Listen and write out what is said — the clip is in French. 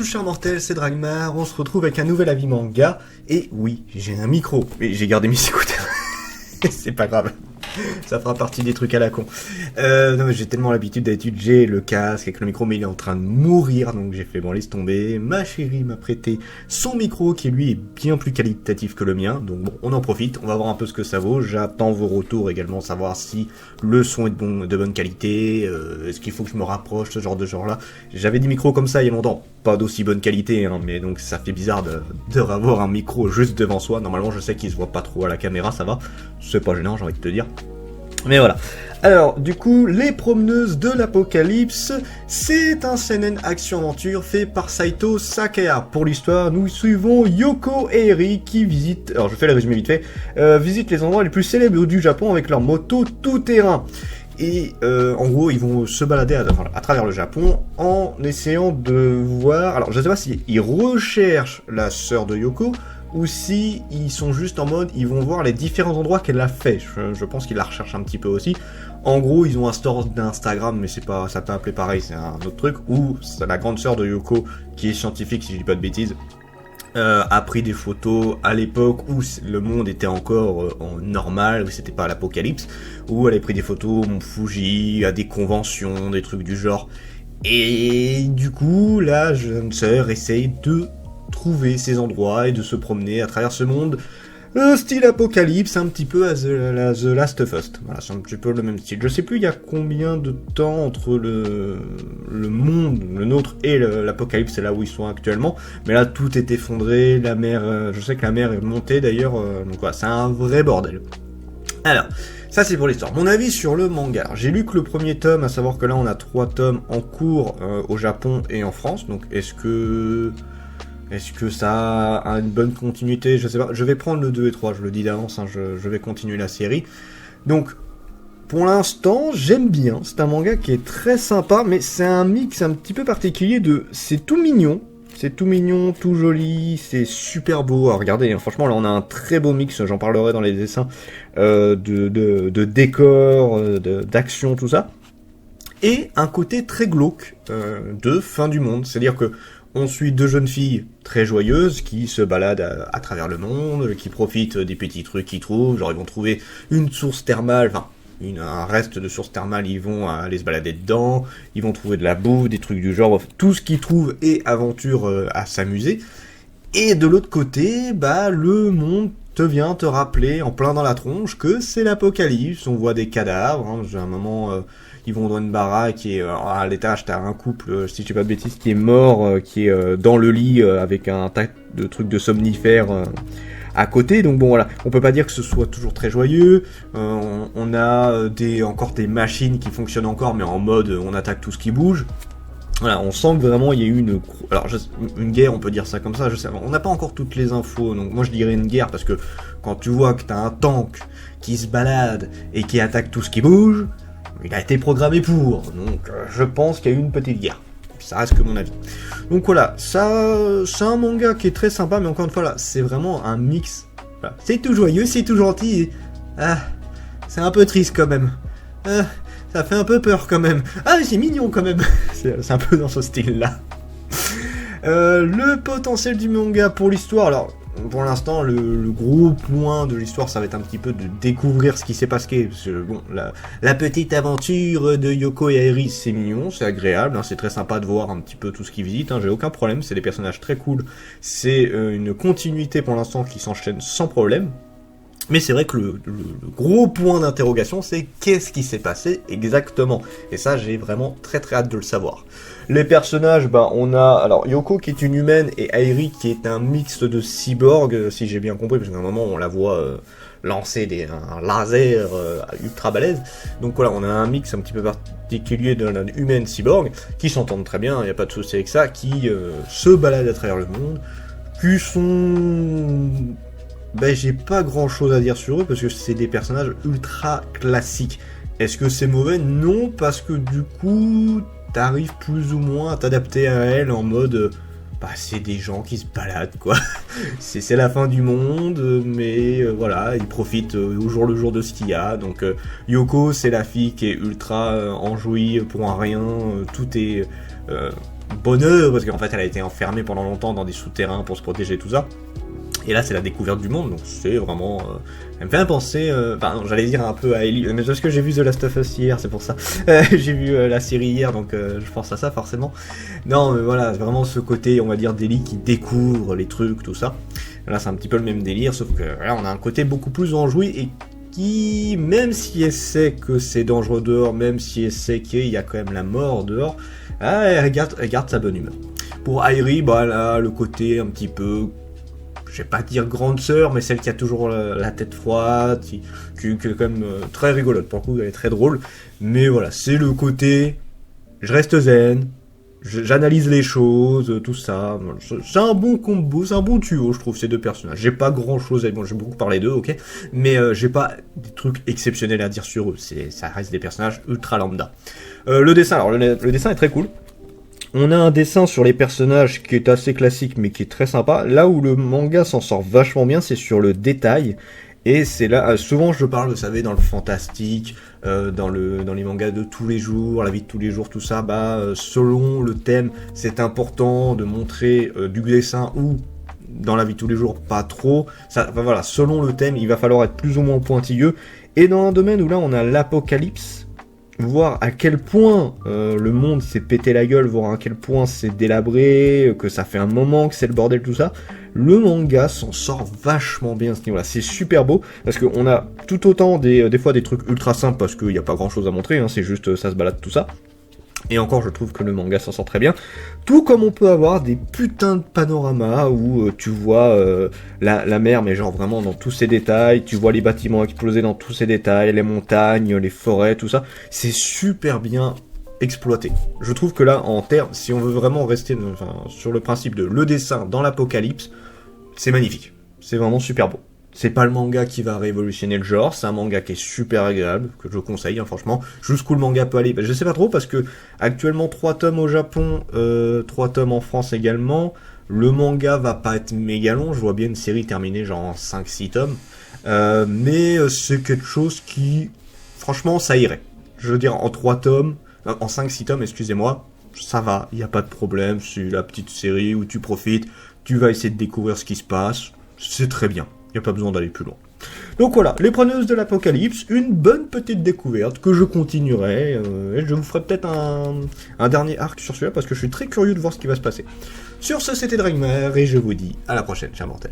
tous chers mortels, c'est Dragmar, on se retrouve avec un nouvel avis manga, et oui, j'ai un micro, mais j'ai gardé mes écouteurs, c'est pas grave, ça fera partie des trucs à la con. Non, j'ai tellement l'habitude, d'habitude j'ai le casque avec le micro, mais il est en train de mourir, donc j'ai fait bon, laisse tomber. Ma chérie m'a prêté son micro, qui lui est bien plus qualitatif que le mien, donc bon, on en profite, on va voir un peu ce que ça vaut. J'attends vos retours également, savoir si le son est de bonne qualité, est-ce qu'il faut que je me rapproche, ce genre de genre-là. J'avais des micros comme ça il y a longtemps, pas d'aussi bonne qualité, hein, mais donc ça fait bizarre de avoir un micro juste devant soi. Normalement, je sais qu'il se voit pas trop à la caméra, ça va, c'est pas gênant, j'ai envie de te dire. Mais voilà. Alors, du coup, Les Promeneuses de l'Apocalypse, c'est un seinen action-aventure fait par Saito Sakaya. Pour l'histoire, nous suivons Yoko et Eri qui visitent, alors je fais le résumé vite fait, visitent les endroits les plus célèbres du Japon avec leur moto tout-terrain. Et en gros, ils vont se balader à travers le Japon en essayant de voir... Alors, je sais pas si ils recherchent la sœur de Yoko, ou si ils sont juste en mode, ils vont voir les différents endroits qu'elle a fait. Je pense qu'ils la recherchent un petit peu aussi. En gros, ils ont un store d'Instagram, mais c'est pas, ça peut appeler pareil, c'est un autre truc, où la grande sœur de Yoko, qui est scientifique, si je dis pas de bêtises, a pris des photos à l'époque où le monde était encore en normal, où c'était pas l'apocalypse, où elle a pris des photos au Mont Fuji, à des conventions, des trucs du genre. Et du coup, la jeune sœur essaye de trouver ces endroits et de se promener à travers ce monde, style apocalypse, un petit peu à The Last of Us. Voilà, c'est un petit peu le même style. Je sais plus il y a combien de temps entre le monde, le nôtre et l'apocalypse, c'est là où ils sont actuellement, mais là tout est effondré, la mer, je sais que la mer est montée d'ailleurs, donc voilà, c'est un vrai bordel. Alors, ça c'est pour l'histoire. Mon avis sur le manga. Alors, j'ai lu que le premier tome, à savoir que là on a 3 tomes en cours au Japon et en France, donc est-ce que ça a une bonne continuité? Je sais pas. Je vais prendre le 2 et 3, je le dis d'avance, hein, je vais continuer la série. Donc, pour l'instant, j'aime bien. C'est un manga qui est très sympa, mais c'est un mix un petit peu particulier de... C'est tout mignon, tout joli, c'est super beau. Alors, regardez, hein, franchement, là, on a un très beau mix, j'en parlerai dans les dessins, de décors, d'action, tout ça. Et un côté très glauque de fin du monde. C'est-à-dire que on suit 2 jeunes filles très joyeuses qui se baladent à travers le monde, qui profitent des petits trucs qu'ils trouvent. Genre ils vont trouver une source thermale, enfin un reste de source thermale, ils vont aller se balader dedans, ils vont trouver de la bouffe, des trucs du genre, tout ce qu'ils trouvent est aventure à s'amuser. Et de l'autre côté, bah le monde vient te rappeler en plein dans la tronche que c'est l'apocalypse, on voit des cadavres, hein, à un moment ils vont dans une baraque et à l'étage t'as un couple, si je dis pas de bêtises, qui est mort, qui est dans le lit avec un tas de trucs de somnifères à côté, donc bon voilà, on peut pas dire que ce soit toujours très joyeux, on a encore des machines qui fonctionnent encore mais en mode on attaque tout ce qui bouge. Voilà, on sent que vraiment il y a eu une guerre, on peut dire ça comme ça, je sais, on n'a pas encore toutes les infos, donc moi je dirais une guerre parce que quand tu vois que t'as un tank qui se balade et qui attaque tout ce qui bouge, il a été programmé pour, donc je pense qu'il y a eu une petite guerre, ça reste que mon avis. Donc voilà, ça c'est un manga qui est très sympa, mais encore une fois là, c'est vraiment un mix, voilà. C'est tout joyeux, c'est tout gentil, et... c'est un peu triste quand même. Ça fait un peu peur quand même. Ah, c'est mignon quand même. C'est un peu dans ce style-là. Le potentiel du manga pour l'histoire. Alors, pour l'instant, le gros point de l'histoire, ça va être un petit peu de découvrir ce qui s'est passé. Parce que, bon, la petite aventure de Yoko et Eri, c'est mignon, c'est agréable. Hein, c'est très sympa de voir un petit peu tout ce qu'ils visitent. Hein, j'ai aucun problème. C'est des personnages très cool. C'est une continuité pour l'instant qui s'enchaîne sans problème. Mais c'est vrai que le gros point d'interrogation, c'est qu'est-ce qui s'est passé exactement. Et ça, j'ai vraiment très très hâte de le savoir. Les personnages, on a alors Yoko qui est une humaine et Airi qui est un mix de cyborg, si j'ai bien compris, parce qu'à un moment on la voit lancer un laser ultra balèze. Donc voilà, on a un mix un petit peu particulier d'un humaine cyborg qui s'entendent très bien, il n'y a pas de souci avec ça, qui se baladent à travers le monde, qui sont... j'ai pas grand chose à dire sur eux parce que c'est des personnages ultra classiques. Est-ce que c'est mauvais? Non, parce que du coup, t'arrives plus ou moins à t'adapter à elles en mode... c'est des gens qui se baladent, quoi. c'est la fin du monde, mais voilà, ils profitent au jour le jour de ce qu'il y a. Donc Yoko, c'est la fille qui est ultra enjouie pour un rien, tout est... bonheur, parce qu'en fait elle a été enfermée pendant longtemps dans des souterrains pour se protéger, tout ça. Et là c'est la découverte du monde, donc c'est vraiment... elle me fait penser... Enfin non, j'allais dire un peu à Ellie, mais parce que j'ai vu The Last of Us hier, c'est pour ça. J'ai vu la série hier, donc je pense à ça forcément. Non mais voilà, vraiment ce côté, on va dire, d'Ellie qui découvre les trucs, tout ça. Là c'est un petit peu le même délire, sauf que là on a un côté beaucoup plus enjoué et qui, même si elle sait que c'est dangereux dehors, même si elle sait qu'il y a quand même la mort dehors, elle garde sa bonne humeur. Pour Airi, bah là, le côté un petit peu, je vais pas dire grande sœur, mais celle qui a toujours la tête froide, qui est quand même très rigolote, pour le coup elle est très drôle, mais voilà, c'est le côté, je reste zen, j'analyse les choses, tout ça. C'est un bon combo, c'est un bon duo, je trouve, ces deux personnages. J'ai pas grand chose à dire, bon, j'ai beaucoup parlé d'eux, ok, mais j'ai pas des trucs exceptionnels à dire sur eux. Ça reste des personnages ultra lambda. Le dessin, alors le dessin est très cool. On a un dessin sur les personnages qui est assez classique, mais qui est très sympa. Là où le manga s'en sort vachement bien, c'est sur le détail. Et c'est là, souvent je parle, vous savez, dans le fantastique, dans les mangas de tous les jours, la vie de tous les jours, tout ça, selon le thème, c'est important de montrer du dessin ou dans la vie de tous les jours, pas trop. Voilà, selon le thème, il va falloir être plus ou moins pointilleux. Et dans un domaine où là, on a l'apocalypse, voir à quel point le monde s'est pété la gueule, voir à quel point c'est délabré, que ça fait un moment que c'est le bordel, tout ça, le manga s'en sort vachement bien à ce niveau-là. C'est super beau, parce qu'on a tout autant des fois des trucs ultra simples, parce qu'il n'y a pas grand-chose à montrer, hein, c'est juste ça se balade, tout ça. Et encore, je trouve que le manga s'en sort très bien. Tout comme on peut avoir des putains de panoramas où tu vois la mer, mais genre vraiment dans tous ses détails. Tu vois les bâtiments exploser dans tous ses détails, les montagnes, les forêts, tout ça. C'est super bien exploité. Je trouve que là, en termes, si on veut vraiment rester sur le principe de le dessin dans l'apocalypse, c'est magnifique. C'est vraiment super beau. C'est pas le manga qui va révolutionner le genre, c'est un manga qui est super agréable, que je conseille, hein, franchement. Jusqu'où le manga peut aller, je sais pas trop, parce que actuellement 3 tomes au Japon, 3 tomes en France également. Le manga va pas être méga long, je vois bien une série terminée genre en 5-6 tomes. Mais c'est quelque chose qui, franchement, ça irait. Je veux dire, en 3 tomes, en 5-6 tomes, excusez-moi, ça va, il n'y a pas de problème, c'est la petite série où tu profites, tu vas essayer de découvrir ce qui se passe, c'est très bien. Il n'y a pas besoin d'aller plus loin. Donc voilà, les preneuses de l'apocalypse, une bonne petite découverte que je continuerai. Et je vous ferai peut-être un dernier arc sur celui-là parce que je suis très curieux de voir ce qui va se passer. Sur ce, c'était Dragmar et je vous dis à la prochaine, chers mortels.